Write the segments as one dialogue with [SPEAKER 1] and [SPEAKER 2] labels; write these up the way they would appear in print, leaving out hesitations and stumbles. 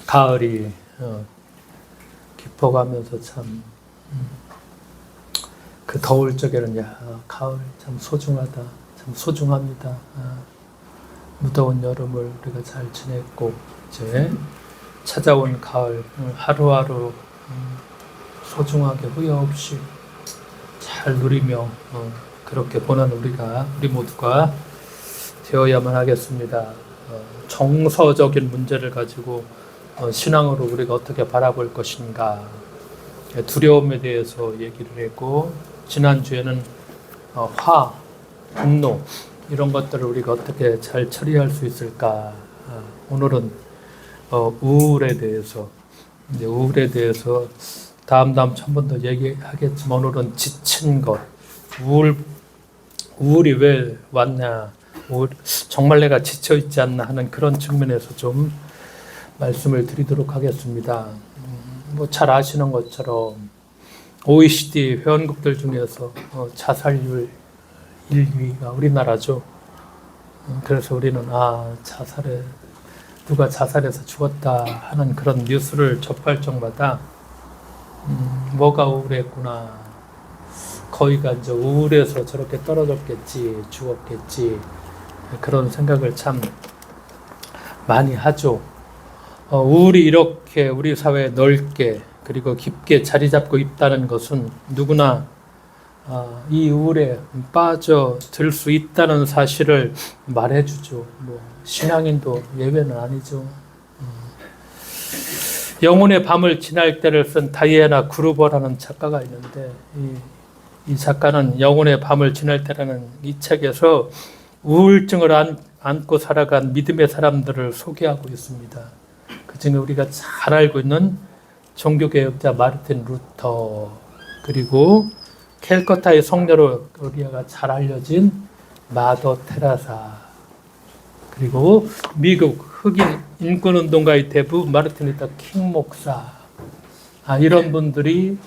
[SPEAKER 1] 가을이 깊어가면서 참 그 더울 적에는 가을 참 소중하다, 참 소중합니다. 무더운 여름을 우리가 잘 지냈고 이제 찾아온 가을 하루하루 소중하게 후회 없이 잘 누리며 그렇게 보는 우리 모두가 되어야만 하겠습니다. 정서적인 문제를 가지고 신앙으로 우리가 어떻게 바라볼 것인가, 두려움에 대해서 얘기를 했고, 지난주에는 분노 이런 것들을 우리가 어떻게 잘 처리할 수 있을까, 오늘은 우울에 대해서 다음 주 한 번 더 얘기하겠지만, 오늘은 지친 것, 우울이 왜 왔냐, 정말 내가 지쳐 있지 않나 하는 그런 측면에서 좀 말씀을 드리도록 하겠습니다. 잘 아시는 것처럼 OECD 회원국들 중에서 자살률 1위가 우리나라죠. 그래서 우리는 누가 자살해서 죽었다 하는 그런 뉴스를 접할 적마다 뭐가 우울했구나, 거의가 이제 우울해서 저렇게 떨어졌겠지, 죽었겠지, 그런 생각을 참 많이 하죠. 우울이 이렇게 우리 사회에 넓게 그리고 깊게 자리 잡고 있다는 것은 누구나 이 우울에 빠져들 수 있다는 사실을 말해주죠. 신앙인도 예외는 아니죠. 영혼의 밤을 지날 때를 쓴 다이애나 그루버라는 작가가 있는데, 이 작가는 영혼의 밤을 지날 때라는 이 책에서 우울증을 안고 살아간 믿음의 사람들을 소개하고 있습니다. 그 중에 우리가 잘 알고 있는 종교개혁자 마르틴 루터, 그리고 캘커타의 성녀로 우리가 잘 알려진 마더 테라사, 그리고 미국 흑인 인권운동가의 대부 마르틴 루터 킹 목사, 이런 분들이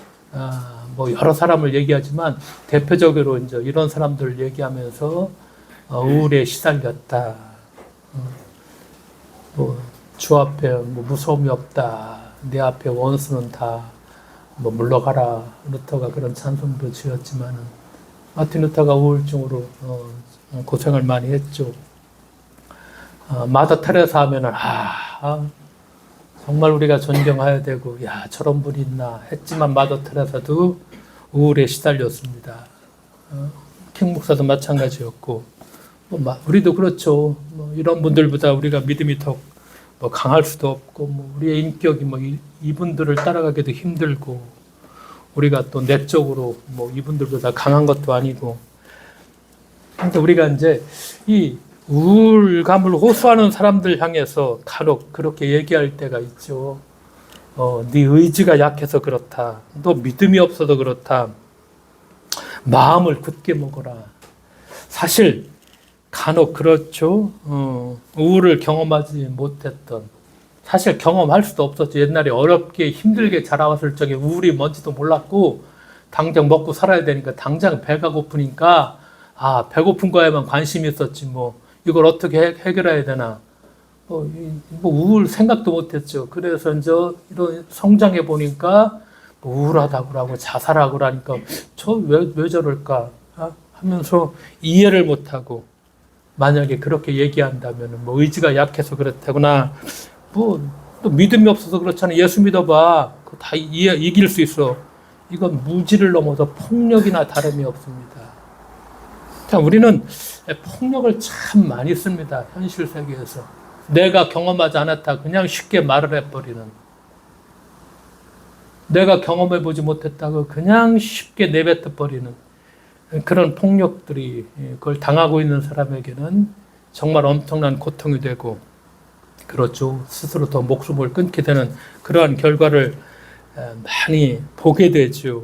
[SPEAKER 1] 여러 사람을 얘기하지만 대표적으로 이제 이런 사람들을 얘기하면서 우울에 시달렸다, 주 앞에 무서움이 없다, 내 앞에 원수는 다 물러가라, 루터가 그런 찬송도 지었지만은 마틴 루터가 우울증으로 고생을 많이 했죠. 마더 테레사 하면은 정말 우리가 존경해야 되고, 저런 분이 있나 했지만 마더 테레사도 우울에 시달렸습니다. 킹 목사도 마찬가지였고, 우리도 그렇죠. 이런 분들보다 우리가 믿음이 더 강할 수도 없고, 우리의 인격이 이분들을 따라가기도 힘들고, 우리가 또 내적으로 이분들보다 강한 것도 아니고. 그러니까 우리가 이제 이 우울감을 호소하는 사람들 향해서 간혹 그렇게 얘기할 때가 있죠. 네 의지가 약해서 그렇다, 너 믿음이 없어서 그렇다, 마음을 굳게 먹어라. 사실 간혹 그렇죠. 우울을 경험하지 못했던, 사실 경험할 수도 없었죠. 옛날에 어렵게 힘들게 자라왔을 적에 우울이 뭔지도 몰랐고, 당장 먹고 살아야 되니까 당장 배가 고프니까 배고픈 거에만 관심이 있었지, 이걸 어떻게 해결해야 되나, 우울 생각도 못했죠. 그래서 이제 이런 성장해 보니까 우울하다고 하고 자살하고 그러니까 왜 저럴까 하면서 이해를 못하고, 만약에 그렇게 얘기한다면 의지가 약해서 그렇다거나, 또 믿음이 없어서 그렇잖아, 예수 믿어봐, 그거 다 이길 수 있어. 이건 무지를 넘어서 폭력이나 다름이 없습니다. 우리는 폭력을 참 많이 씁니다. 현실 세계에서 내가 경험하지 않았다 그냥 쉽게 말을 해버리는, 내가 경험해보지 못했다고 그냥 쉽게 내뱉어버리는 그런 폭력들이, 그걸 당하고 있는 사람에게는 정말 엄청난 고통이 되고, 그렇죠, 스스로 더 목숨을 끊게 되는 그러한 결과를 많이 보게 되죠.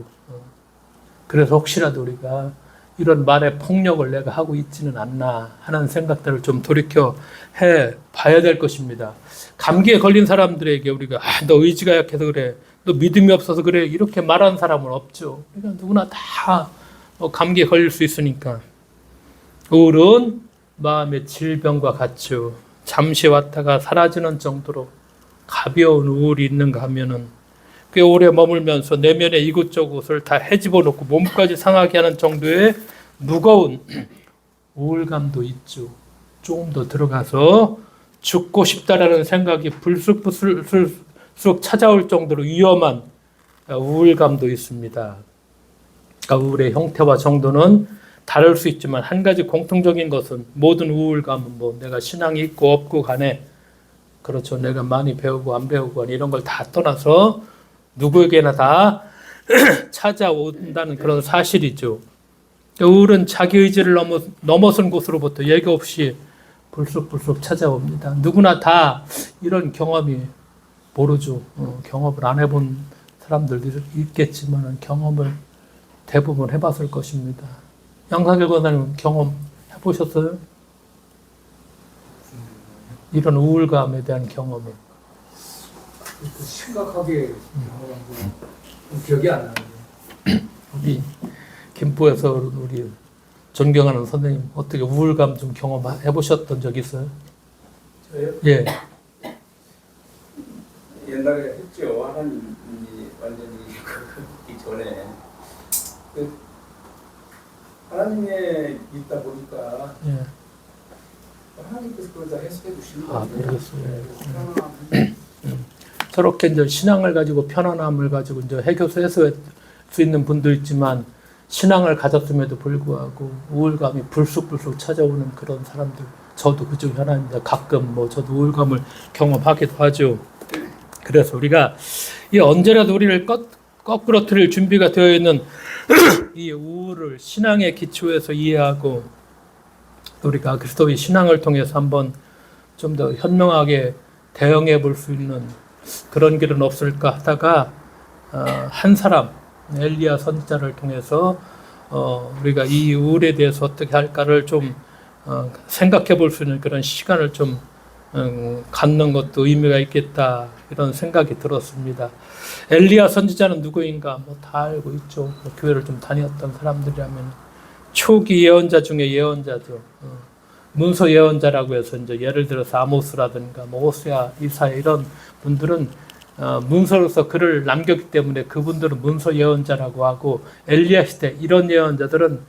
[SPEAKER 1] 그래서 혹시라도 우리가 이런 말의 폭력을 내가 하고 있지는 않나 하는 생각들을 좀 돌이켜 해 봐야 될 것입니다. 감기에 걸린 사람들에게 우리가 너 의지가 약해서 그래, 너 믿음이 없어서 그래, 이렇게 말하는 사람은 없죠. 그러니까 누구나 다 감기에 걸릴 수 있으니까. 우울은 마음의 질병과 같죠. 잠시 왔다가 사라지는 정도로 가벼운 우울이 있는가 하면은 꽤 오래 머물면서 내면의 이곳저곳을 다 헤집어 놓고 몸까지 상하게 하는 정도의 무거운 우울감도 있죠. 조금 더 들어가서 죽고 싶다라는 생각이 불쑥불쑥 찾아올 정도로 위험한 우울감도 있습니다. 그러니까 우울의 형태와 정도는 다를 수 있지만 한 가지 공통적인 것은 모든 우울감은 뭐 내가 신앙이 있고 없고 간에 그렇죠. 내가 많이 배우고 안 배우고 이런 걸 다 떠나서 누구에게나 다 찾아온다는 그런 사실이죠. 우울은 자기 의지를 넘어선 곳으로부터 예고 없이 불쑥불쑥 찾아옵니다. 누구나 다 이런 경험이 모르죠. 경험을 안 해본 사람들도 있겠지만 경험을 대부분 해봤을 것입니다. 양상길 권사님 경험 해보셨어요? 이런 우울감에 대한 경험을.
[SPEAKER 2] 심각하게 경험한 거 기억이 안 나요.
[SPEAKER 1] 우리 김포에서 우리 존경하는 선생님 어떻게 우울감 좀 경험해 보셨던 적 있어요?
[SPEAKER 2] 저요?
[SPEAKER 1] 예.
[SPEAKER 3] 옛날에 했죠. 하나님이 완전히 그 전에 그 하나님에 있다 보니까
[SPEAKER 1] 예.
[SPEAKER 3] 하나님께서 그걸 다 해석해 주시는
[SPEAKER 1] 아,
[SPEAKER 3] 거예요.
[SPEAKER 1] 그러겠어요. 저렇게 이제 신앙을 가지고 편안함을 가지고 이제 해결해서 할 수 있는 분도 있지만 신앙을 가졌음에도 불구하고 우울감이 불쑥불쑥 찾아오는 그런 사람들, 저도 그중 하나입니다. 가끔 뭐 저도 우울감을 경험하기도 하죠. 그래서 우리가 이 언제라도 우리를 거꾸로뜨릴 준비가 되어 있는 이 우울을 신앙의 기초에서 이해하고 우리가 그리스도의 신앙을 통해서 한번 좀 더 현명하게 대응해 볼 수 있는 그런 길은 없을까 하다가 한 사람 엘리야 선지자를 통해서 우리가 이 우울에 대해서 어떻게 할까를 좀 생각해 볼 수 있는 그런 시간을 좀 갖는 것도 의미가 있겠다 이런 생각이 들었습니다. 엘리야 선지자는 누구인가 뭐 다 알고 있죠. 뭐 교회를 좀 다녔던 사람들이라면 초기 예언자 중에 예언자죠. 문서 예언자라고 해서 이제 예를 들어서 아모스라든가 뭐 호세아, 이사야 이런 분들은 문서로서 글을 남겼기 때문에 그분들은 문서 예언자라고 하고 엘리야 시대 이런 예언자들은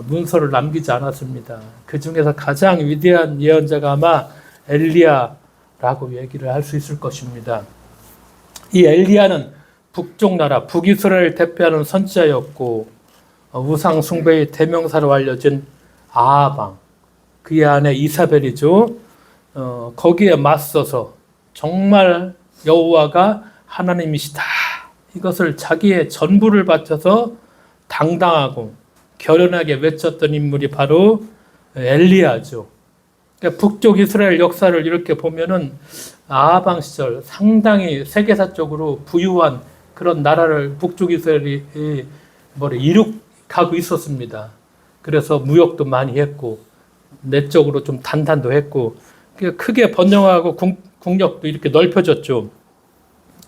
[SPEAKER 1] 문서를 남기지 않았습니다. 그 중에서 가장 위대한 예언자가 아마 엘리야라고 얘기를 할 수 있을 것입니다. 이 엘리야는 북쪽 나라 북이스라엘을 대표하는 선지자였고 우상 숭배의 대명사로 알려진 아하방 그의 아내 이사벨이죠. 거기에 맞서서 정말 여호와가 하나님이시다. 이것을 자기의 전부를 바쳐서 당당하고 결연하게 외쳤던 인물이 바로 엘리야죠. 그러니까 북쪽 이스라엘 역사를 이렇게 보면은 아하방 시절 상당히 세계사적으로 부유한 그런 나라를 북쪽 이스라엘이 이룩하고 있었습니다. 그래서 무역도 많이 했고 내적으로 좀 단단도 했고 크게 번영하고 국력도 이렇게 넓혀졌죠.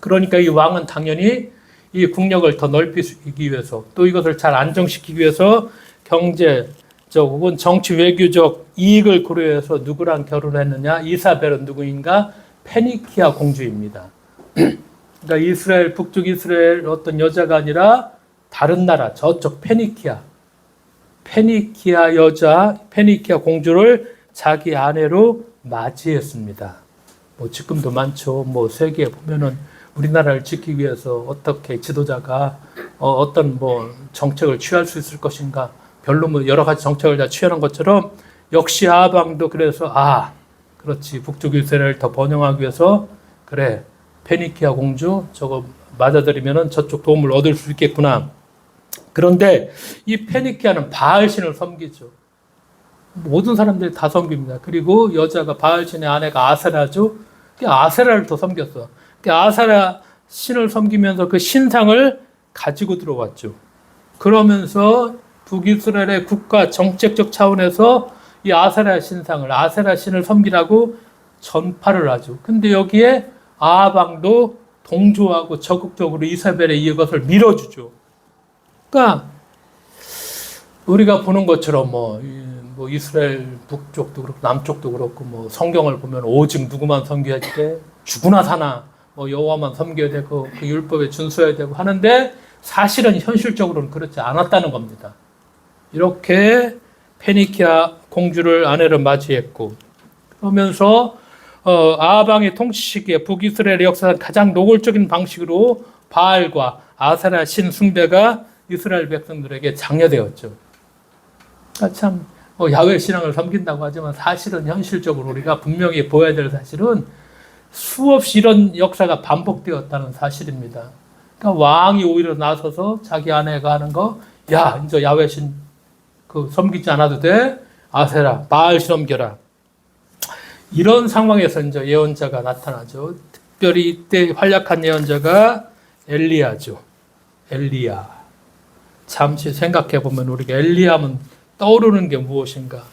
[SPEAKER 1] 그러니까 이 왕은 당연히 이 국력을 더 넓히기 위해서 또 이것을 잘 안정시키기 위해서 경제적 혹은 정치 외교적 이익을 고려해서 누구랑 결혼했느냐? 이사벨은 누구인가? 페니키아 공주입니다. 그러니까 이스라엘 북쪽 이스라엘 어떤 여자가 아니라 다른 나라 저쪽 페니키아 여자 페니키아 공주를 자기 아내로 맞이했습니다. 뭐 지금도 많죠. 뭐 세계에 보면은 우리나라를 지키기 위해서 어떻게 지도자가 어떤 뭐 정책을 취할 수 있을 것인가 별로 뭐 여러 가지 정책을 다 취하는 것처럼 역시 아방도 그래서 그렇지 북쪽 이스라엘을 더 번영하기 위해서 그래 페니키아 공주 저거 맞아들이면은 저쪽 도움을 얻을 수 있겠구나. 그런데 이 페니키아는 바알신을 섬기죠. 모든 사람들이 다 섬깁니다. 그리고 여자가 바알신의 아내가 아세라죠. 아세라를 더 섬겼어. 아세라 신을 섬기면서 그 신상을 가지고 들어왔죠. 그러면서 북이스라엘의 국가 정책적 차원에서 이 아세라 신상을 아세라 신을 섬기라고 전파를 하죠. 근데 여기에 아방도 동조하고 적극적으로 이사벨의 이것을 밀어주죠. 그러니까 우리가 보는 것처럼 뭐 이스라엘 북쪽도 그렇고 남쪽도 그렇고 뭐 성경을 보면 오직 누구만 섬겨야 돼? 죽으나 사나 뭐 여호와만 섬겨야 되고 그 율법에 준수해야 되고 하는데 사실은 현실적으로는 그렇지 않았다는 겁니다. 이렇게 페니키아 공주를 아내로 맞이했고 그러면서 아방의 통치 시기에 북이스라엘의 역사상 가장 노골적인 방식으로 바알과 아세라 신 숭배가 이스라엘 백성들에게 장려되었죠. 참 야훼 신앙을 섬긴다고 하지만 사실은 현실적으로 우리가 분명히 보여야 될 사실은 수없이 이런 역사가 반복되었다는 사실입니다. 그러니까 왕이 오히려 나서서 자기 아내가 하는 거, 야, 이제 야훼 신 섬기지 않아도 돼. 아세라, 바알 섬겨라. 이런 상황에서 이제 예언자가 나타나죠. 특별히 이때 활약한 예언자가 엘리야죠. 엘리야. 잠시 생각해 보면 우리가 엘리야면 떠오르는 게 무엇인가?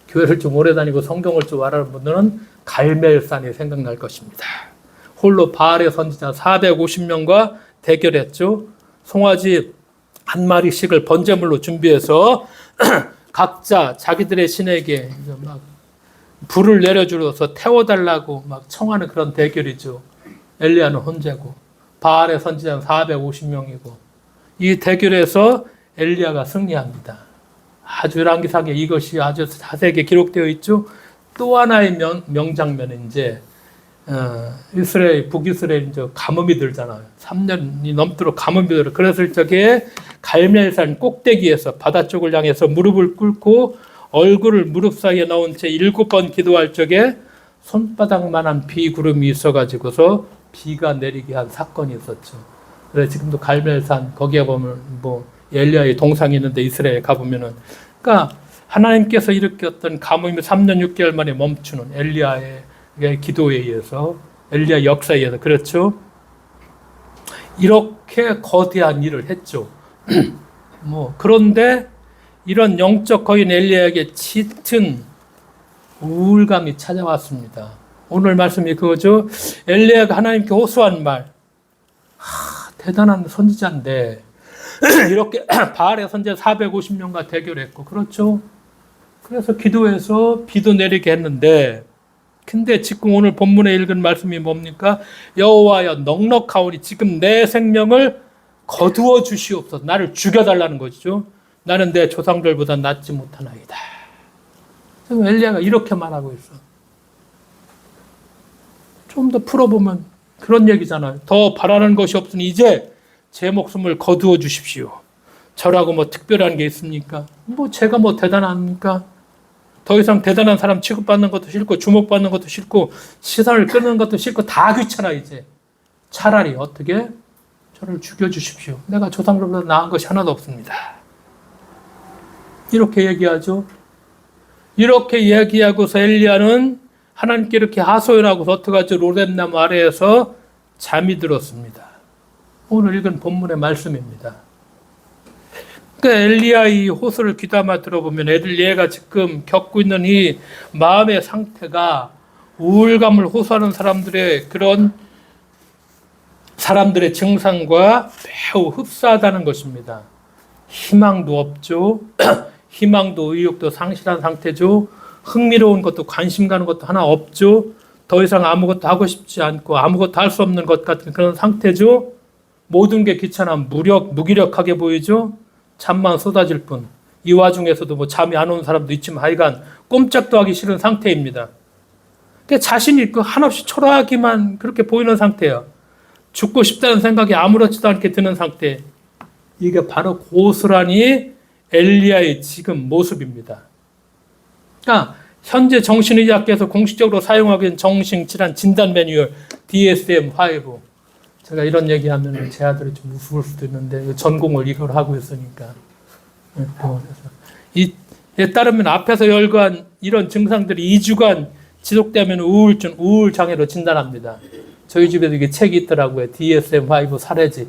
[SPEAKER 1] 교회를 좀 오래 다니고 성경을 좀 알아는 분들은 갈멜산이 생각날 것입니다. 홀로 바알의 선지자 450명과 대결했죠. 송아지 한 마리씩을 번제물로 준비해서 각자 자기들의 신에게 막 불을 내려주어서 태워달라고 막 청하는 그런 대결이죠. 엘리야는 혼자고 바알의 선지자는 450명이고 이 대결에서 엘리야가 승리합니다. 아주 열왕기상에 이것이 아주 자세하게 기록되어 있죠. 또 하나의 명장면은 이제 북이스라엘 이제 가뭄이 들잖아요. 3년이 넘도록 가뭄이 들어. 그랬을 적에 갈멜산 꼭대기에서 바다 쪽을 향해서 무릎을 꿇고 얼굴을 무릎 사이에 넣은 채 7번 기도할 적에 손바닥만한 비구름이 있어가지고서 비가 내리게 한 사건이 있었죠. 그래서 지금도 갈멜산 거기에 보면 뭐 엘리야의 동상이 있는데 이스라엘에 가보면은 그러니까 하나님께서 일으켰던 가뭄이 3년 6개월 만에 멈추는 엘리야의 기도에 의해서 엘리야 역사에 의해서 그렇죠. 이렇게 거대한 일을 했죠. 그런데 이런 영적 거인 엘리야에게 짙은 우울감이 찾아왔습니다. 오늘 말씀이 그거죠. 엘리야가 하나님께 호소한 말. 대단한 선지자인데 이렇게 바알의 선지자 450명과 대결했고 그렇죠. 그래서 기도해서 비도 내리게 했는데 근데 지금 오늘 본문에 읽은 말씀이 뭡니까? 여호와여 넉넉하오니 지금 내 생명을 거두어 주시옵소서. 나를 죽여달라는 것이죠. 나는 내 조상들보다 낫지 못하나이다. 지금 엘리야가 이렇게 말하고 있어. 좀 더 풀어보면 그런 얘기잖아요. 더 바라는 것이 없으니 이제 제 목숨을 거두어 주십시오. 저라고 뭐 특별한 게 있습니까? 제가 대단합니까? 더 이상 대단한 사람 취급받는 것도 싫고 주목받는 것도 싫고 시선을 끄는 것도 싫고 다 귀찮아 이제. 차라리 어떻게? 저를 죽여주십시오. 내가 조상들보다 나은 것이 하나도 없습니다. 이렇게 얘기하죠. 이렇게 얘기하고서 엘리야는 하나님께 이렇게 하소연하고서 어떡하죠? 로뎀나무 아래에서 잠이 들었습니다. 오늘 읽은 본문의 말씀입니다. 그러니까 엘리야의 호소를 귀담아 들어보면 얘가 지금 겪고 있는 이 마음의 상태가 우울감을 호소하는 그런 사람들의 증상과 매우 흡사하다는 것입니다. 희망도 없죠. 희망도 의욕도 상실한 상태죠. 흥미로운 것도 관심 가는 것도 하나 없죠. 더 이상 아무것도 하고 싶지 않고 아무것도 할 수 없는 것 같은 그런 상태죠. 모든 게 귀찮아 무기력하게 보이죠. 잠만 쏟아질 뿐. 이 와중에서도 잠이 안 오는 사람도 있지만 하여간 꼼짝도 하기 싫은 상태입니다. 자신이 한없이 초라하기만 그렇게 보이는 상태예요. 죽고 싶다는 생각이 아무렇지도 않게 드는 상태. 이게 바로 고스란히 엘리야의 지금 모습입니다. 그러니까 현재 정신의학계에서 공식적으로 사용하고 있는 정신질환 진단 매뉴얼 DSM-5. 제가 이런 얘기하면 제 아들이 좀 우스울 수도 있는데 전공을 이걸 하고 있으니까 병원에서 이에 따르면 앞에서 열거한 이런 증상들이 2주간 지속되면 우울 장애로 진단합니다. 저희 집에도 이게 책이 있더라고요. DSM-5 사례집.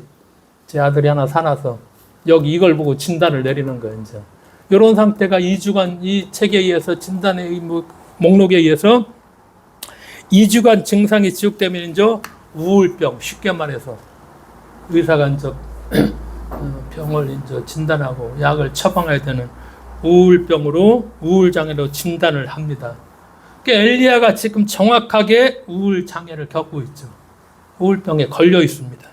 [SPEAKER 1] 제 아들이 하나 사놔서 여기 이걸 보고 진단을 내리는 거예요. 이제 이런 상태가 2주간 이 책에 의해서 진단의 목록에 의해서 2주간 증상이 지속되면 이제 우울병, 쉽게 말해서 의사가 이제 병을 이제 진단하고 약을 처방해야 되는 우울병으로 우울장애로 진단을 합니다. 엘리야가 지금 정확하게 우울 장애를 겪고 있죠. 우울병에 걸려 있습니다.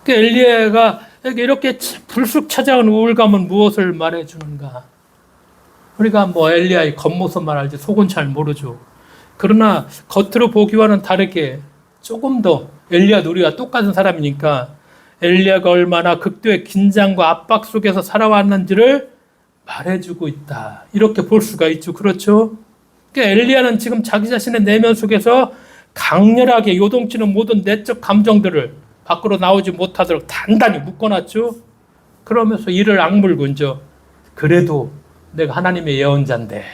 [SPEAKER 1] 엘리야가 이렇게 불쑥 찾아온 우울감은 무엇을 말해주는가? 우리가 뭐 엘리야의 겉모습만 알지 속은 잘 모르죠. 그러나 겉으로 보기와는 다르게 조금 더 엘리야도 우리가 똑같은 사람이니까 엘리야가 얼마나 극도의 긴장과 압박 속에서 살아왔는지를 말해주고 있다. 이렇게 볼 수가 있죠. 그렇죠? 엘리야는 지금 자기 자신의 내면 속에서 강렬하게 요동치는 모든 내적 감정들을 밖으로 나오지 못하도록 단단히 묶어놨죠. 그러면서 이를 악물고 이제 그래도 내가 하나님의 예언자인데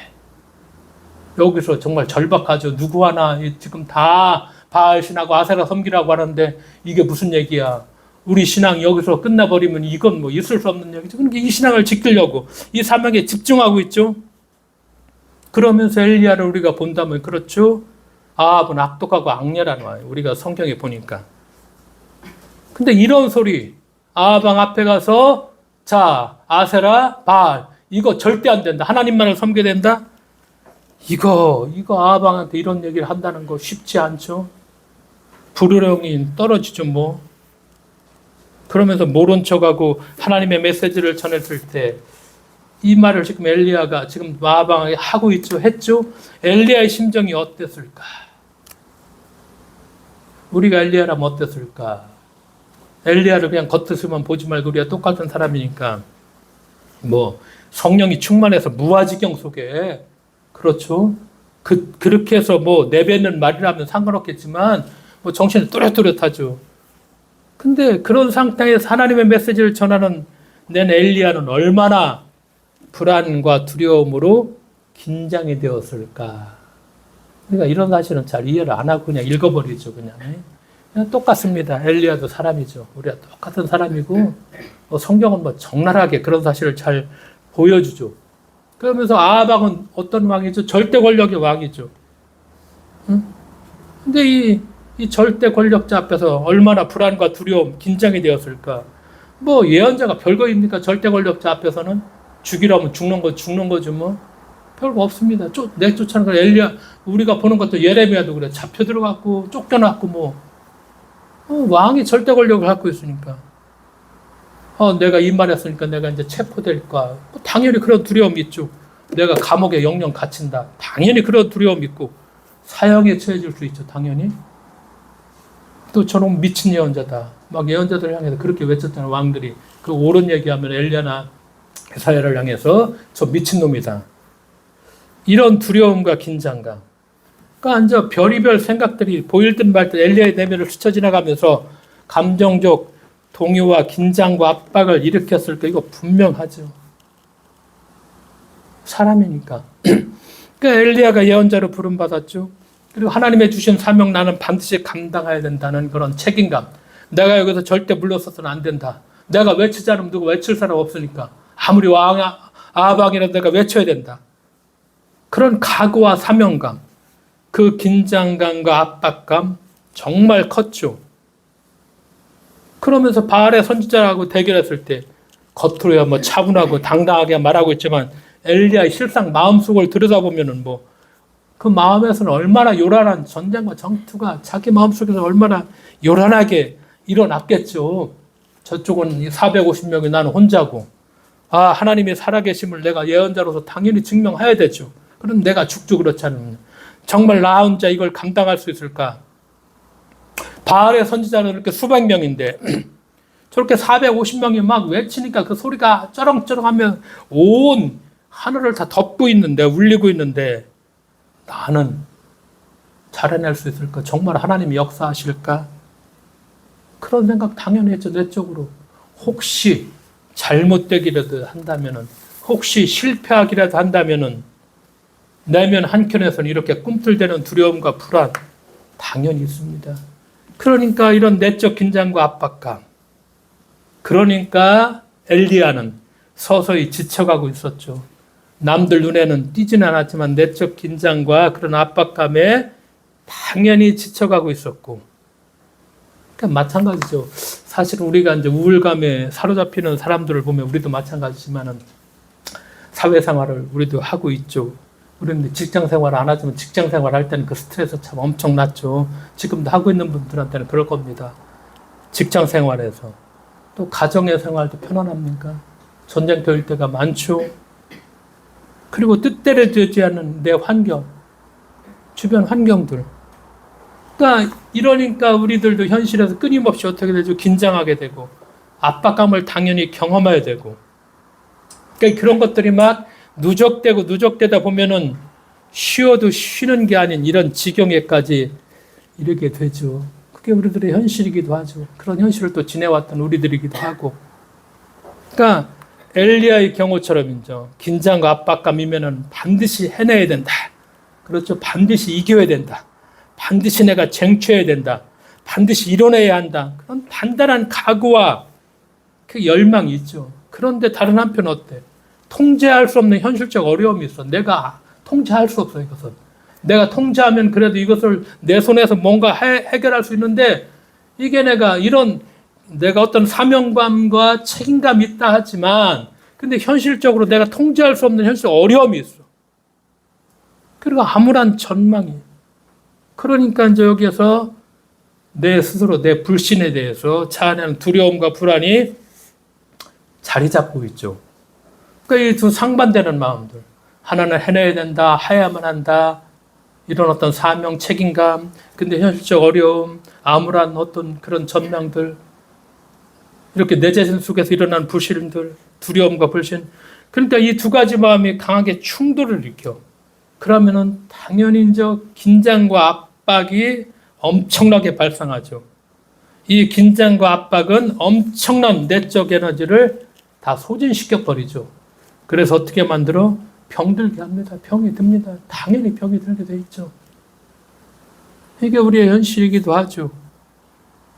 [SPEAKER 1] 여기서 정말 절박하죠. 누구 하나 지금 다 바알신하고 아세라 섬기라고 하는데 이게 무슨 얘기야. 우리 신앙이 여기서 끝나버리면 이건 뭐 있을 수 없는 얘기죠. 그러니까 이 신앙을 지키려고 이 사명에 집중하고 있죠. 그러면서 엘리야를 우리가 본다면 그렇죠. 아합은 악독하고 악렬한 와요. 우리가 성경에 보니까. 근데 이런 소리 아합 앞에 가서 자 아세라 바알 이거 절대 안 된다. 하나님만을 섬겨야 된다. 이거 아합한테 이런 얘기를 한다는 거 쉽지 않죠. 불효령이 떨어지죠 뭐. 그러면서 모른 척하고 하나님의 메시지를 전했을 때 이 말을 지금 엘리야가 지금 아합에게 하고 있죠. 했죠. 엘리야의 심정이 어땠을까? 우리가 엘리야라면 어땠을까? 엘리야를 그냥 겉으로만 보지 말고 우리가 똑같은 사람이니까 뭐 성령이 충만해서 무아지경 속에 그렇죠. 그렇게 해서 뭐 내뱉는 말이라면 상관없겠지만 뭐 정신이 또렷또렷하죠. 근데 그런 상태에서 하나님의 메시지를 전하는 내 엘리야는 얼마나 불안과 두려움으로 긴장이 되었을까? 우리가 이런 사실은 잘 이해를 안 하고 그냥 읽어버리죠. 그냥 똑같습니다. 엘리야도 사람이죠. 우리가 똑같은 사람이고 성경은 뭐 적나라하게 그런 사실을 잘 보여주죠. 그러면서 아합은 어떤 왕이죠? 절대 권력의 왕이죠. 근데 이 절대 권력자 앞에서 얼마나 불안과 두려움, 긴장이 되었을까? 뭐 예언자가 별거입니까? 절대 권력자 앞에서는 죽이라면 죽는 거죠 뭐. 별거 없습니다. 내쫓아는 거 엘리야 우리가 보는 것도 예레미야도 그래. 잡혀 들어갔고 쫓겨났고 뭐. 왕이 절대 권력을 갖고 있으니까. 내가 이 말했으니까 내가 이제 체포될까. 당연히 그런 두려움이 있죠. 내가 감옥에 영영 갇힌다. 당연히 그런 두려움이 있고 사형에 처해질 수 있죠. 당연히. 또 저놈 미친 예언자다. 막 예언자들을 향해서 그렇게 외쳤잖아요. 왕들이. 그 옳은 얘기하면 엘리야나 이사야를 향해서 저 미친놈이다. 이런 두려움과 긴장감. 그러니까 이제 별의별 생각들이 보일 듯 말 듯 엘리야의 내면을 스쳐 지나가면서 감정적 동요와 긴장과 압박을 일으켰을 거 이거 분명하죠. 사람이니까. 그러니까 엘리야가 예언자로 부름받았죠. 그리고 하나님의 주신 사명 나는 반드시 감당해야 된다는 그런 책임감. 내가 여기서 절대 물러서서는 안 된다. 내가 외치지 않으면 누가 외칠 사람 없으니까. 아무리 아합왕이라도 내가 외쳐야 된다. 그런 각오와 사명감, 그 긴장감과 압박감 정말 컸죠. 그러면서 바알의 선지자라고 대결했을 때 겉으로야 뭐 차분하고 당당하게 말하고 있지만 엘리야의 실상 마음속을 들여다보면은 뭐 그 마음에서는 얼마나 요란한 전쟁과 정투가 자기 마음속에서 얼마나 요란하게 일어났겠죠. 저쪽은 450명이 나는 혼자고 하나님의 살아계심을 내가 예언자로서 당연히 증명해야 되죠. 그럼 내가 죽죠. 그렇지 않으면 정말 나 혼자 이걸 감당할 수 있을까? 바알의 선지자는 이렇게 수백 명인데 저렇게 450명이 막 외치니까 그 소리가 쩌렁쩌렁하면 온 하늘을 다 덮고 있는데 울리고 있는데 나는 잘해낼 수 있을까? 정말 하나님이 역사하실까? 그런 생각 당연히 했죠. 내적으로. 혹시 잘못되기라도 한다면은 혹시 실패하기라도 한다면은 내면 한켠에서는 이렇게 꿈틀대는 두려움과 불안 당연히 있습니다. 그러니까 이런 내적 긴장과 압박감. 그러니까 엘리야는 서서히 지쳐가고 있었죠. 남들 눈에는 띄지는 않았지만 내적 긴장과 그런 압박감에 당연히 지쳐가고 있었고. 그러니까 마찬가지죠. 사실 우리가 이제 우울감에 사로잡히는 사람들을 보면 우리도 마찬가지지만은 사회생활을 우리도 하고 있죠. 우리는 직장 생활 안 하지만 직장 생활 할 때는 그 스트레스 참 엄청났죠. 지금도 하고 있는 분들한테는 그럴 겁니다. 직장 생활에서. 또 가정의 생활도 편안합니까? 전쟁터일 때가 많죠. 그리고 뜻대로 되지 않는 내 환경, 주변 환경들. 그러니까 이러니까 우리들도 현실에서 끊임없이 어떻게 되죠? 긴장하게 되고 압박감을 당연히 경험해야 되고. 그러니까 그런 것들이 막 누적되다 보면은 쉬어도 쉬는 게 아닌 이런 지경에까지 이르게 되죠. 그게 우리들의 현실이기도 하죠. 그런 현실을 또 지내왔던 우리들이기도 하고. 그러니까 엘리야의 경우처럼이죠. 긴장과 압박감이면은 반드시 해내야 된다. 그렇죠. 반드시 이겨야 된다. 반드시 내가 쟁취해야 된다. 반드시 이뤄내야 한다. 그런 단단한 각오와 그 열망이 있죠. 그런데 다른 한편 어때? 통제할 수 없는 현실적 어려움이 있어. 내가 통제할 수 없어, 이것은. 내가 통제하면 그래도 이것을 내 손에서 뭔가 해결할 수 있는데, 이게 내가 어떤 사명감과 책임감이 있다 하지만, 근데 현실적으로 내가 통제할 수 없는 현실 어려움이 있어. 그리고 암울한 전망이. 그러니까 이제 여기에서 내 스스로, 내 불신에 대해서 자아내는 두려움과 불안이 자리 잡고 있죠. 그러니까 이 두 상반되는 마음들. 하나는 해내야 된다, 해야만 한다. 이런 어떤 사명, 책임감, 근데 현실적 어려움, 암울한 어떤 그런 전망들. 이렇게 내 자신 속에서 일어난 불신들, 두려움과 불신. 그러니까 이 두 가지 마음이 강하게 충돌을 일으켜. 그러면은 당연히 이제 긴장과 압박이 엄청나게 발생하죠. 이 긴장과 압박은 엄청난 내적 에너지를 다 소진시켜 버리죠. 그래서 어떻게 만들어? 병들게 합니다. 병이 듭니다. 당연히 병이 들게 돼 있죠. 이게 우리의 현실이기도 하죠.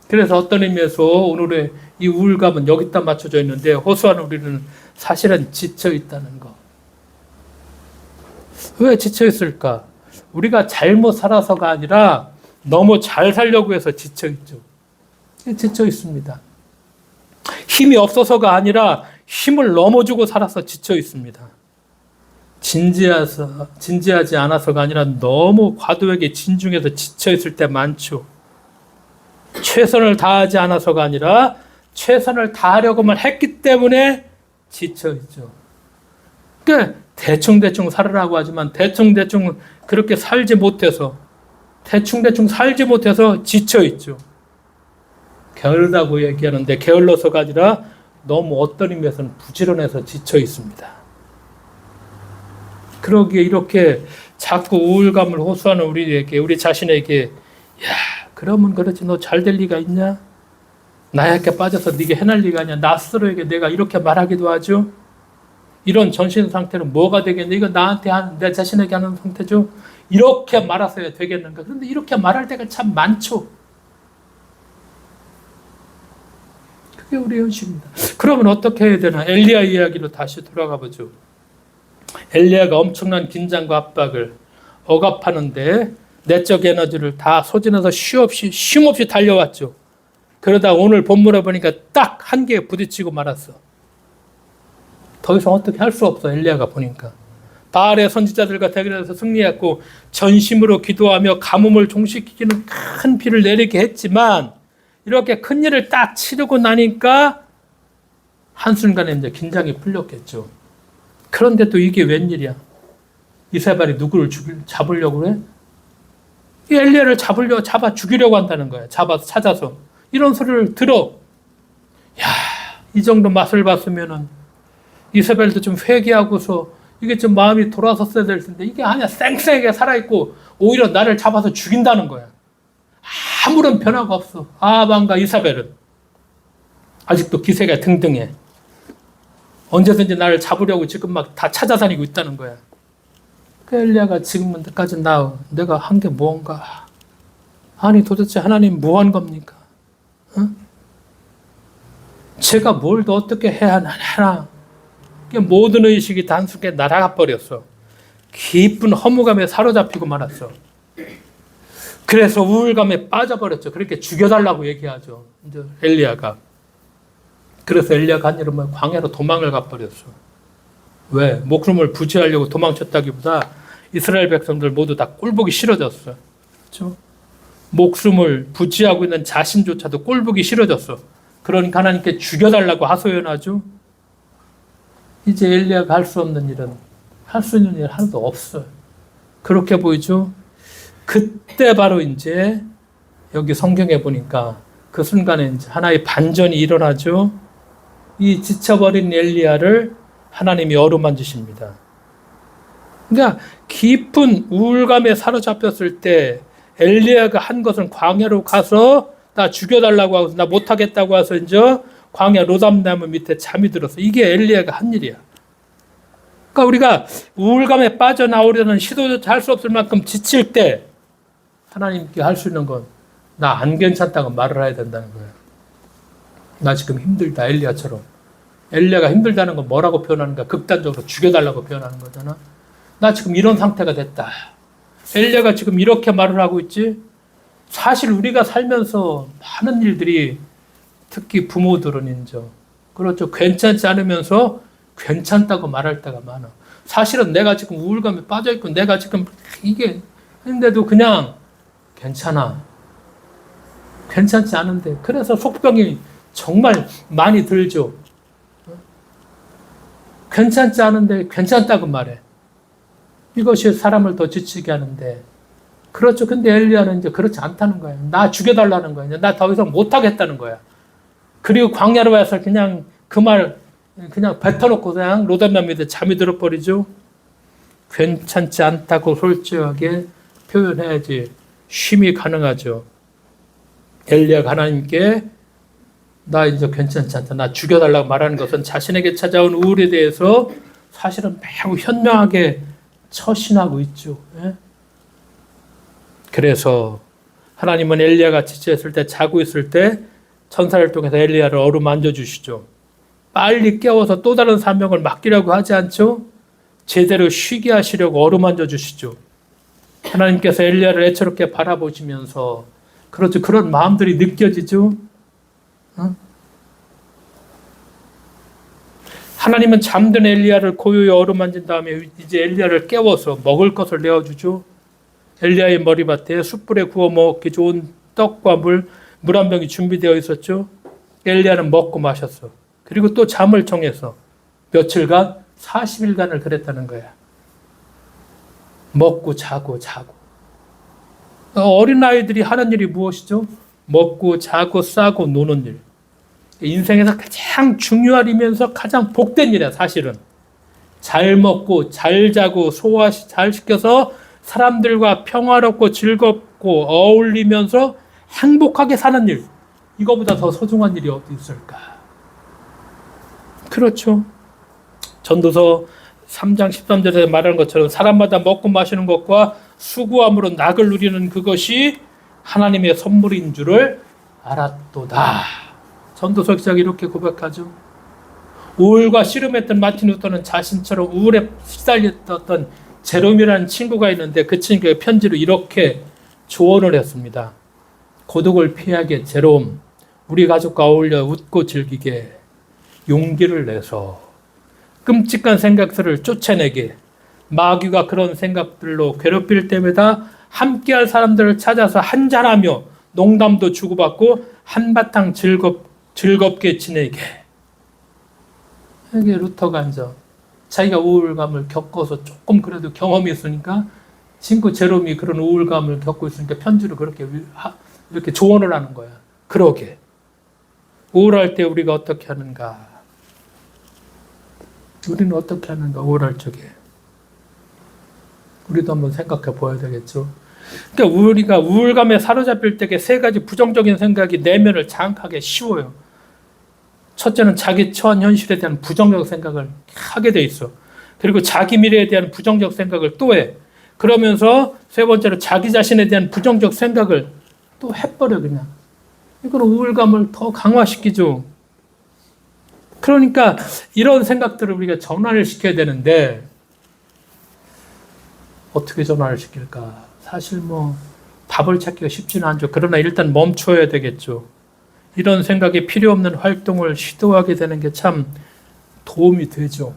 [SPEAKER 1] 그래서 어떤 의미에서 오늘의 이 우울감은 여기다 맞춰져 있는데 호소하는 우리는 사실은 지쳐 있다는 거. 왜 지쳐 있을까? 우리가 잘못 살아서가 아니라 너무 잘 살려고 해서 지쳐 있죠. 지쳐 있습니다. 힘이 없어서가 아니라 힘을 넘어주고 살아서 지쳐 있습니다. 진지하지 않아서가 아니라 너무 과도하게 진중해서 지쳐 있을 때 많죠. 최선을 다하지 않아서가 아니라 최선을 다하려고만 했기 때문에 지쳐 있죠. 그러니까 대충 살으라고 하지만 대충 그렇게 살지 못해서 지쳐 있죠. 게으르다고 얘기하는데 게을러서가 아니라 너무 어떤 의미에서는 부지런해서 지쳐 있습니다. 그러기에 이렇게 자꾸 우울감을 호소하는 우리 자신에게 야, 그러면 그렇지 너 잘 될 리가 있냐? 나약해 빠져서 네게 해낼 리가 아니야. 나 스스로에게 내가 이렇게 말하기도 하죠. 이런 전신 상태는 뭐가 되겠냐? 이거 내 자신에게 하는 상태죠. 이렇게 말하셔야 되겠는가? 그런데 이렇게 말할 때가 참 많죠. 그게 우리 현실입니다. 그러면 어떻게 해야 되나? 엘리야 이야기로 다시 돌아가 보죠. 엘리야가 엄청난 긴장과 압박을 억압하는데 내적 에너지를 다 소진해서 쉼없이 달려왔죠. 그러다 오늘 본문에 보니까 딱 한계에 부딪히고 말았어. 더 이상 어떻게 할 수 없어. 엘리야가 보니까 바알의 선지자들과 대결해서 승리했고 전심으로 기도하며 가뭄을 종식시키는 큰 비를 내리게 했지만 이렇게 큰 일을 딱 치르고 나니까 한순간에 이제 긴장이 풀렸겠죠. 그런데 또 이게 웬일이야? 이세벨이 누구를 잡으려고 그래? 이 엘리야를 잡아 죽이려고 한다는 거야. 찾아서. 이런 소리를 들어. 야, 이 정도 맛을 봤으면은 이세벨도 좀 회개하고서 이게 좀 마음이 돌아섰어야 될 텐데 이게 아니야. 쌩쌩하게 살아있고 오히려 나를 잡아서 죽인다는 거야. 아무런 변화가 없어. 아합과 이세벨은. 아직도 기세가 등등해. 언제든지 나를 잡으려고 지금 막 다 찾아다니고 있다는 거야. 그 엘리야가 지금까지 내가 한 게 뭔가? 아니 도대체 하나님 뭐 한 겁니까? 어? 제가 뭘 더 어떻게 해야 하나? 모든 의식이 단순하게 날아가 버렸어. 깊은 허무감에 사로잡히고 말았어. 그래서 우울감에 빠져버렸죠. 그렇게 죽여달라고 얘기하죠. 이제 엘리야가. 그래서 엘리야가 한 일은 광야로 도망을 가버렸어. 왜? 목숨을 부지하려고 도망쳤다기보다 이스라엘 백성들 모두 다 꼴보기 싫어졌어. 그렇죠? 목숨을 부지하고 있는 자신조차도 꼴보기 싫어졌어. 그러니까 하나님께 죽여달라고 하소연하죠. 이제 엘리야가 할 수 없는 일은 할 수 있는 일 하나도 없어요. 그렇게 보이죠. 그때 바로 이제 여기 성경에 보니까 그 순간에 이제 하나의 반전이 일어나죠. 이 지쳐버린 엘리야를 하나님이 어루만지십니다. 그러니까 깊은 우울감에 사로잡혔을 때 엘리야가 한 것은 광야로 가서 나 죽여달라고 하고 나 못하겠다고 해서 이제 광야 로담나무 밑에 잠이 들었어. 이게 엘리야가 한 일이야. 그러니까 우리가 우울감에 빠져나오려는 시도조차 할 수 없을 만큼 지칠 때 하나님께 할 수 있는 건 나 안 괜찮다고 말을 해야 된다는 거예요. 나 지금 힘들다. 엘리야처럼. 엘리야가 힘들다는 건 뭐라고 표현하는가? 극단적으로 죽여달라고 표현하는 거잖아. 나 지금 이런 상태가 됐다. 엘리야가 지금 이렇게 말을 하고 있지. 사실 우리가 살면서 많은 일들이 특히 부모들은 이제 그렇죠. 괜찮지 않으면서 괜찮다고 말할 때가 많아. 사실은 내가 지금 우울감에 빠져 있고 내가 지금 이게 했는데도 그냥 괜찮아. 괜찮지 않은데 그래서 속병이 정말 많이 들죠. 괜찮지 않은데 괜찮다고 말해. 이것이 사람을 더 지치게 하는데 그렇죠. 근데 엘리야는 이제 그렇지 않다는 거야. 나 죽여달라는 거야. 나 더 이상 못하겠다는 거야. 그리고 광야로 와서 그냥 그 말 그냥 뱉어놓고 그냥 로담나무 밑에 잠이 들어버리죠. 괜찮지 않다고 솔직하게 표현해야지 쉼이 가능하죠. 엘리야가 하나님께 나 이제 괜찮지 않다. 나 죽여달라고 말하는 것은 자신에게 찾아온 우울에 대해서 사실은 매우 현명하게 처신하고 있죠. 예? 그래서 하나님은 엘리야가 지쳐있을 때 자고 있을 때 천사를 통해서 엘리야를 어루만져 주시죠. 빨리 깨워서 또 다른 사명을 맡기려고 하지 않죠. 제대로 쉬게 하시려고 어루만져 주시죠. 하나님께서 엘리야를 애처롭게 바라보시면서 그렇죠. 그런 마음들이 느껴지죠. 하나님은 잠든 엘리야를 고요히 어루만진 다음에 이제 엘리야를 깨워서 먹을 것을 내어주죠. 엘리야의 머리밭에 숯불에 구워 먹기 좋은 떡과 물 한 병이 준비되어 있었죠. 엘리야는 먹고 마셨어. 그리고 또 잠을 청해서 며칠간 40일간을 그랬다는 거야. 먹고 자고. 어린아이들이 하는 일이 무엇이죠? 먹고 자고 싸고 노는 일. 인생에서 가장 중요하면서 가장 복된 일이야, 사실은. 잘 먹고 잘 자고 소화 잘 시켜서 사람들과 평화롭고 즐겁고 어울리면서 행복하게 사는 일. 이거보다 더 소중한 일이 어디 있을까? 그렇죠. 전도서 3장 13절에 말하는 것처럼 사람마다 먹고 마시는 것과 수고함으로 낙을 누리는 그것이 하나님의 선물인 줄을 알았도다. 전도서 기자가 이렇게 고백하죠. 우울과 씨름했던 마틴 루터는 자신처럼 우울에 시달렸던 제롬이라는 친구가 있는데 그 친구의 편지로 이렇게 조언을 했습니다. 고독을 피하게 제롬, 우리 가족과 어울려 웃고 즐기게 용기를 내서 끔찍한 생각들을 쫓아내게 마귀가 그런 생각들로 괴롭힐 때마다 함께할 사람들을 찾아서 한잔하며 농담도 주고받고 한바탕 즐겁게 지내게. 이게 루터가 이제 자기가 우울감을 겪어서 조금 그래도 경험이 있으니까 친구 제롬이 그런 우울감을 겪고 있으니까 편지로 그렇게 이렇게 조언을 하는 거야. 그러게. 우울할 때 우리가 어떻게 하는가? 우리는 어떻게 하는가? 우울할 적에. 우리도 한번 생각해 보아야 되겠죠. 그러니까 우리가 우울감에 사로잡힐 때에 세 가지 부정적인 생각이 내면을 장악하기 쉬워요. 첫째는 자기 처한 현실에 대한 부정적 생각을 하게 돼 있어. 그리고 자기 미래에 대한 부정적 생각을 또 해. 그러면서 세 번째로 자기 자신에 대한 부정적 생각을 또 해버려 그냥. 이건 우울감을 더 강화시키죠. 그러니까 이런 생각들을 우리가 전환을 시켜야 되는데 어떻게 전환을 시킬까? 사실 답을 찾기가 쉽지는 않죠. 그러나 일단 멈춰야 되겠죠. 이런 생각이 필요 없는 활동을 시도하게 되는 게 참 도움이 되죠.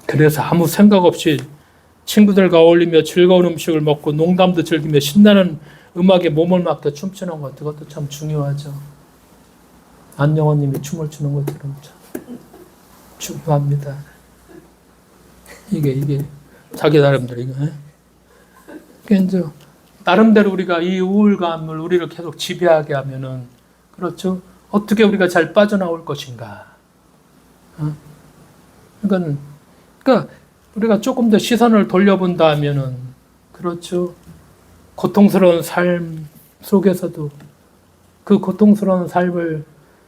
[SPEAKER 1] 그래서 아무 생각 없이 친구들과 어울리며 즐거운 음식을 먹고 농담도 즐기며 신나는 음악에 몸을 맡겨 춤추는 것, 그것도 참 중요하죠. 안영호님이 춤을 추는 것처럼 참 중요합니다. 이게 자기 나름대로 이거. 그러니까 이제 나름대로 우리가 이 우울감을 우리를 계속 지배하게 하면은 그렇죠. 어떻게 우리가 잘 빠져나올 것인가. 그러니까 우리가 조금 더 시선을 돌려본다 하면은 그렇죠. 고통스러운 삶 속에서도 그 고통스러운 삶을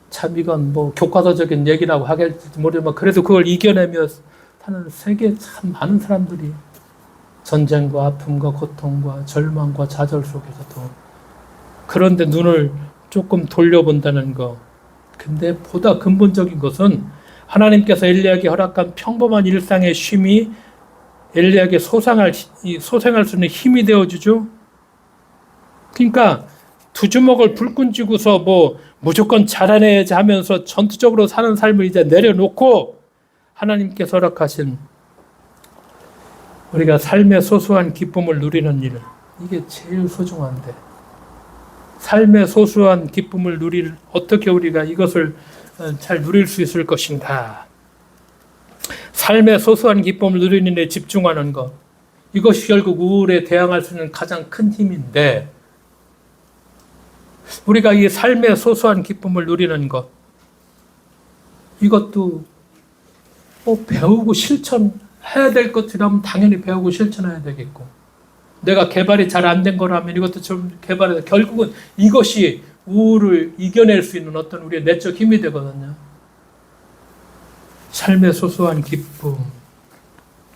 [SPEAKER 1] 참 이건 뭐 교과서적인 얘기라고 하겠지 모르지만 그래도 그걸 이겨내며 사는 세계 참 많은 사람들이 전쟁과 아픔과 고통과 절망과 좌절 속에서도 그런데 눈을 조금 돌려본다는 거. 근데 보다 근본적인 것은 하나님께서 엘리야에게 허락한 평범한 일상의 쉼이 엘리야에게 소생할 수 있는 힘이 되어주죠. 그러니까 두 주먹을 불끈 쥐고서 뭐 무조건 잘해내야지 하면서 전투적으로 사는 삶을 이제 내려놓고 하나님께서 허락하신 우리가 삶의 소소한 기쁨을 누리는 일, 이게 제일 소중한데 삶의 소소한 기쁨을 어떻게 우리가 이것을 잘 누릴 수 있을 것인가. 삶의 소소한 기쁨을 누리는 데 집중하는 것, 이것이 결국 우울에 대항할 수 있는 가장 큰 힘인데 우리가 이 삶의 소소한 기쁨을 누리는 것, 이것도 배우고 실천해야 될 것이라면 당연히 배우고 실천해야 되겠고, 내가 개발이 잘 안 된 거라면 이것도 좀 개발해서 결국은 이것이 우울을 이겨낼 수 있는 어떤 우리의 내적 힘이 되거든요. 삶의 소소한 기쁨,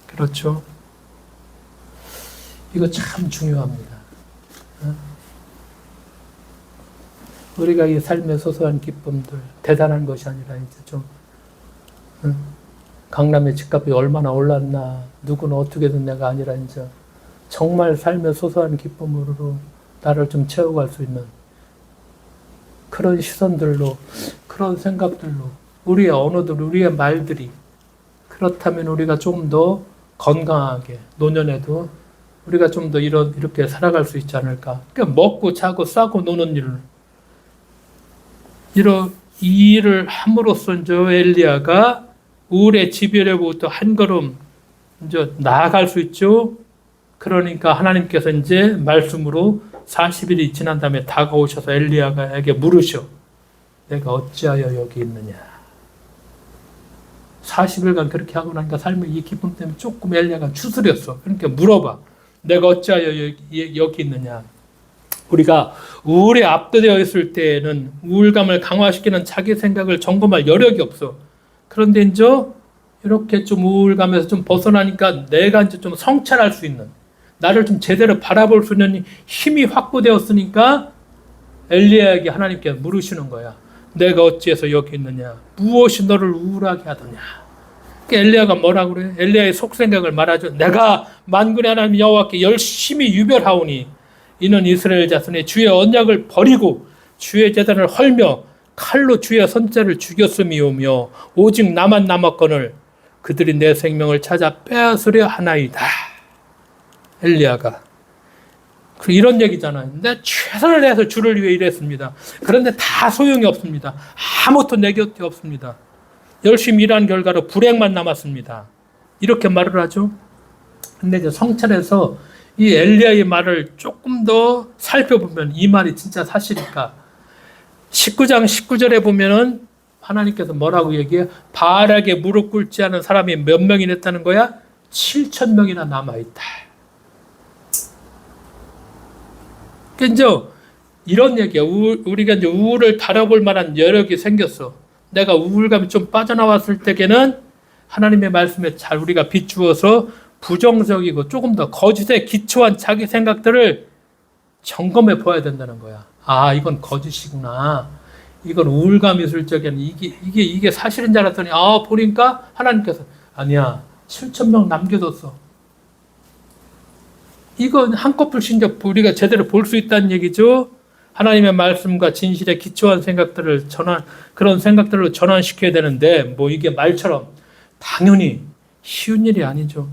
[SPEAKER 1] 그렇죠? 이거 참 중요합니다. 우리가 이 삶의 소소한 기쁨들 대단한 것이 아니라 이제 좀 강남의 집값이 얼마나 올랐나, 누구는 어떻게든 내가 아니라 이제 정말 삶의 소소한 기쁨으로 나를 좀 채워갈 수 있는 그런 시선들로, 그런 생각들로 우리의 언어들, 우리의 말들이 그렇다면 우리가 좀 더 건강하게 노년에도 우리가 좀 더 이렇게 살아갈 수 있지 않을까. 그러니까 먹고 자고 싸고 노는 이 일을 함으로써 이제 엘리야가 우울의 지배로부터 한 걸음 이제 나아갈 수 있죠. 그러니까 하나님께서 이제 말씀으로 40일이 지난 다음에 다가오셔서 엘리야에게 물으셔. 내가 어찌하여 여기 있느냐. 40일간 그렇게 하고 나니까 삶의 이 기쁨 때문에 조금 엘리야가 추스렸어. 그러니까 물어봐. 내가 어찌하여 여기 있느냐. 우리가 우울에 압도되어 있을 때에는 우울감을 강화시키는 자기 생각을 점검할 여력이 없어. 그런데 이제 이렇게 좀 우울감에서 좀 벗어나니까 내가 이제 좀 성찰할 수 있는, 나를 좀 제대로 바라볼 수 있는 힘이 확보되었으니까 엘리야에게 하나님께 물으시는 거야. 내가 어찌해서 여기 있느냐? 무엇이 너를 우울하게 하더냐? 엘리야가 뭐라고 그래? 엘리야의 속생각을 말하죠. 내가 만군의 하나님 여호와께 열심히 유별하오니 이는 이스라엘 자손이 주의 언약을 버리고 주의 제단을 헐며 칼로 주의 선자를 죽였음이오며 오직 나만 남았거늘 그들이 내 생명을 찾아 빼앗으려 하나이다. 엘리야가 이런 얘기잖아요. 내 최선을 다해서 주를 위해 일했습니다. 그런데 다 소용이 없습니다. 아무것도 내 곁에 없습니다. 열심히 일한 결과로 불행만 남았습니다. 이렇게 말을 하죠. 근데 이제 성찰해서 이 엘리야의 말을 조금 더 살펴보면 이 말이 진짜 사실일까? 19장 19절에 보면은 하나님께서 뭐라고 얘기해요? 바알에게 무릎 꿇지 않은 사람이 몇 명이 됐다는 거야? 7,000명이나 남아있다. 그러니까 이제 이런 얘기야. 우리가 이제 우울을 다뤄볼 만한 여력이 생겼어. 내가 우울감이 좀 빠져나왔을 때에는 하나님의 말씀에 잘 우리가 비추어서 부정적이고 조금 더 거짓에 기초한 자기 생각들을 점검해 보아야 된다는 거야. 아, 이건 거짓이구나. 이건 우울감이 있을 적에는 이게 사실인 줄 알았더니 보니까 하나님께서 아니야. 7,000명 남겨뒀어. 이건 한꺼풀 신적 우리가 제대로 볼 수 있다는 얘기죠. 하나님의 말씀과 진실에 기초한 생각들을 그런 생각들로 전환시켜야 되는데 이게 말처럼 당연히 쉬운 일이 아니죠.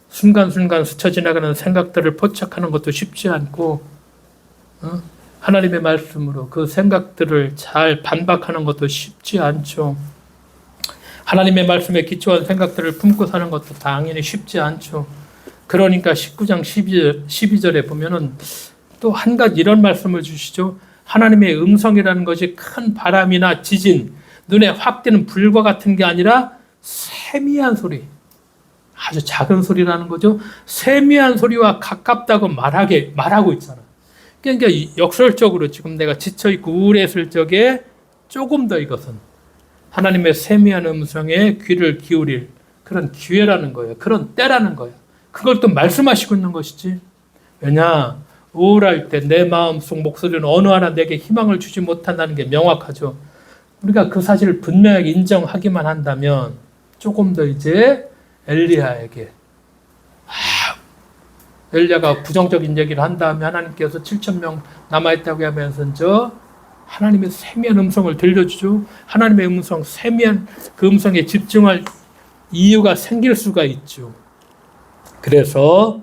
[SPEAKER 1] 순간순간 스쳐 지나가는 생각들을 포착하는 것도 쉽지 않고 하나님의 말씀으로 그 생각들을 잘 반박하는 것도 쉽지 않죠. 하나님의 말씀에 기초한 생각들을 품고 사는 것도 당연히 쉽지 않죠. 그러니까 19장 12절에 보면은 또 한 가지 이런 말씀을 주시죠. 하나님의 음성이라는 것이 큰 바람이나 지진, 눈에 확 띄는 불과 같은 게 아니라 세미한 소리, 아주 작은 소리라는 거죠. 세미한 소리와 가깝다고 말하고 있잖아. 그러니까 역설적으로 지금 내가 지쳐있고 우울했을 적에 조금 더 이것은 하나님의 세미한 음성에 귀를 기울일 그런 기회라는 거예요. 그런 때라는 거예요. 그걸 또 말씀하시고 있는 것이지. 왜냐? 우울할 때 내 마음속 목소리는 어느 하나 내게 희망을 주지 못한다는 게 명확하죠. 우리가 그 사실을 분명하게 인정하기만 한다면 조금 더 이제 엘리야에게 엘리야가 부정적인 얘기를 한 다음에 하나님께서 7,000명 남아있다고 하면서 저 하나님의 세미한 음성을 들려주죠. 하나님의 음성, 세미한 그 음성에 집중할 이유가 생길 수가 있죠. 그래서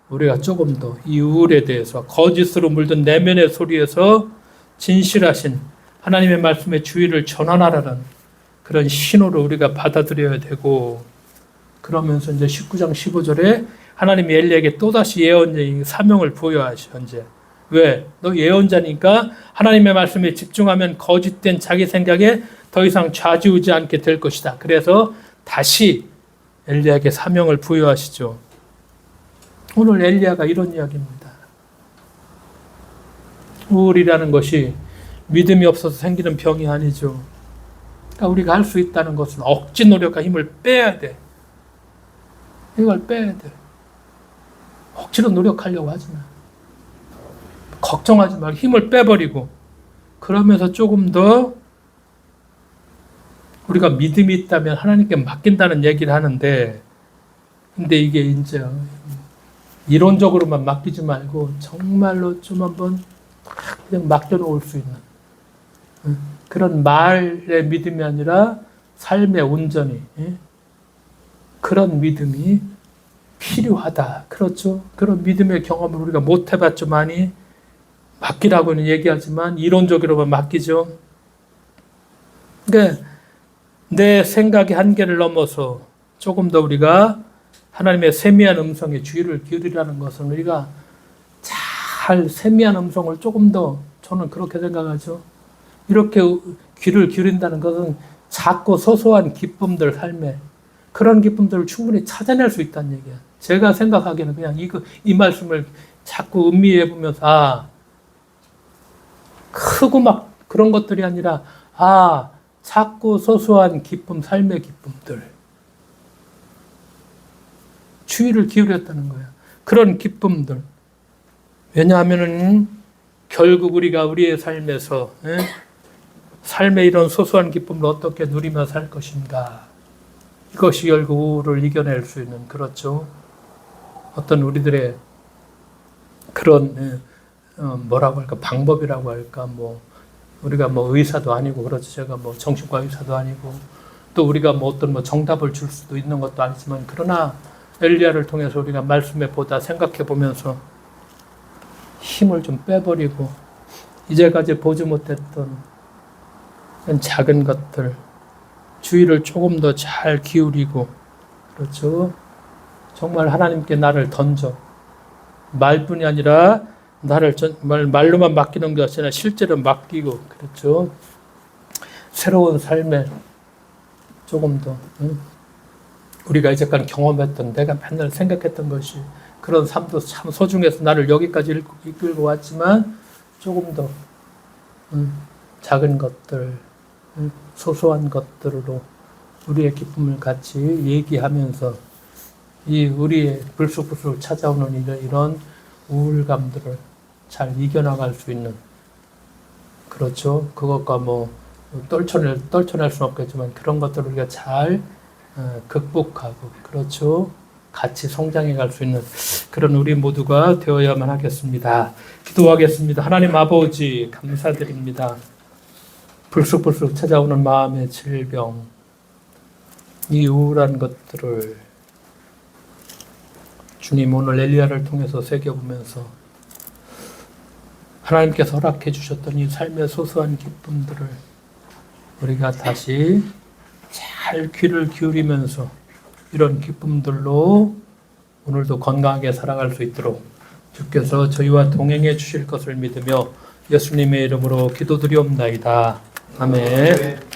[SPEAKER 1] 우리가 조금 더 이 우울에 대해서 거짓으로 물든 내면의 소리에서 진실하신 하나님의 말씀의 주의를 전환하라는 그런 신호를 우리가 받아들여야 되고, 그러면서 이제 19장 15절에 하나님이 엘리야에게 또다시 예언자의 사명을 부여하셔. 이제 왜? 너 예언자니까 하나님의 말씀에 집중하면 거짓된 자기 생각에 더 이상 좌지우지 않게 될 것이다. 그래서 다시 엘리야에게 사명을 부여하시죠. 오늘 엘리야가 이런 이야기입니다. 우울이라는 것이 믿음이 없어서 생기는 병이 아니죠. 그러니까 우리가 할 수 있다는 것은 억지 노력과 힘을 빼야 돼. 이걸 빼야 돼. 억지로 노력하려고 하지 마. 걱정하지 말고 힘을 빼버리고, 그러면서 조금 더 우리가 믿음이 있다면 하나님께 맡긴다는 얘기를 하는데, 근데 이게 이제 이론적으로만 맡기지 말고 정말로 좀 한번 그냥 맡겨놓을 수 있는 그런 말의 믿음이 아니라 삶의 온전히 그런 믿음이 필요하다. 그렇죠? 그런 믿음의 경험을 우리가 못 해봤죠. 많이 맡기라고는 얘기하지만 이론적으로만 맡기죠. 그러니까 내 생각의 한계를 넘어서 조금 더 우리가 하나님의 세미한 음성에 주의를 기울이라는 것은 우리가 잘 세미한 음성을 조금 더, 저는 그렇게 생각하죠. 이렇게 귀를 기울인다는 것은 작고 소소한 기쁨들, 삶에 그런 기쁨들을 충분히 찾아낼 수 있다는 얘기야. 제가 생각하기에는 그냥 이 말씀을 자꾸 음미해 보면서 크고 막 그런 것들이 아니라 작고 소소한 기쁨, 삶의 기쁨들 주의를 기울였다는 거야. 그런 기쁨들. 왜냐하면은 결국 우리가 우리의 삶에서 삶의 이런 소소한 기쁨을 어떻게 누리며 살 것인가. 이것이 결국 우울을 이겨낼 수 있는, 그렇죠. 어떤 우리들의 그런 뭐라고 할까, 방법이라고 할까, 우리가 의사도 아니고, 그렇죠. 제가 정신과 의사도 아니고, 또 우리가 어떤 정답을 줄 수도 있는 것도 아니지만, 그러나 엘리야를 통해서 우리가 말씀에 보다 생각해 보면서 힘을 좀 빼버리고 이제까지 보지 못했던 작은 것들 주의를 조금 더 잘 기울이고, 그렇죠. 정말 하나님께 나를 던져, 말뿐이 아니라 나를 말로만 맡기는 것이 아니라 실제로 맡기고, 그렇죠. 새로운 삶에 조금 더 우리가 이제까지 경험했던, 내가 맨날 생각했던 것이, 그런 삶도 참 소중해서 나를 여기까지 이끌고 왔지만 조금 더 작은 것들, 소소한 것들로 우리의 기쁨을 같이 얘기하면서 이 우리의 불쑥불쑥 찾아오는 이런 우울감들을 잘 이겨나갈 수 있는, 그렇죠. 그것과 떨쳐낼 수는 없겠지만 그런 것들을 우리가 잘 극복하고, 그렇죠. 같이 성장해 갈 수 있는 그런 우리 모두가 되어야만 하겠습니다. 기도하겠습니다. 하나님 아버지, 감사드립니다. 불쑥불쑥 찾아오는 마음의 질병, 이 우울한 것들을 주님 오늘 엘리야를 통해서 새겨보면서 하나님께서 허락해 주셨던 이 삶의 소소한 기쁨들을 우리가 다시 잘 귀를 기울이면서 이런 기쁨들로 오늘도 건강하게 살아갈 수 있도록 주께서 저희와 동행해 주실 것을 믿으며 예수님의 이름으로 기도드리옵나이다. 아멘.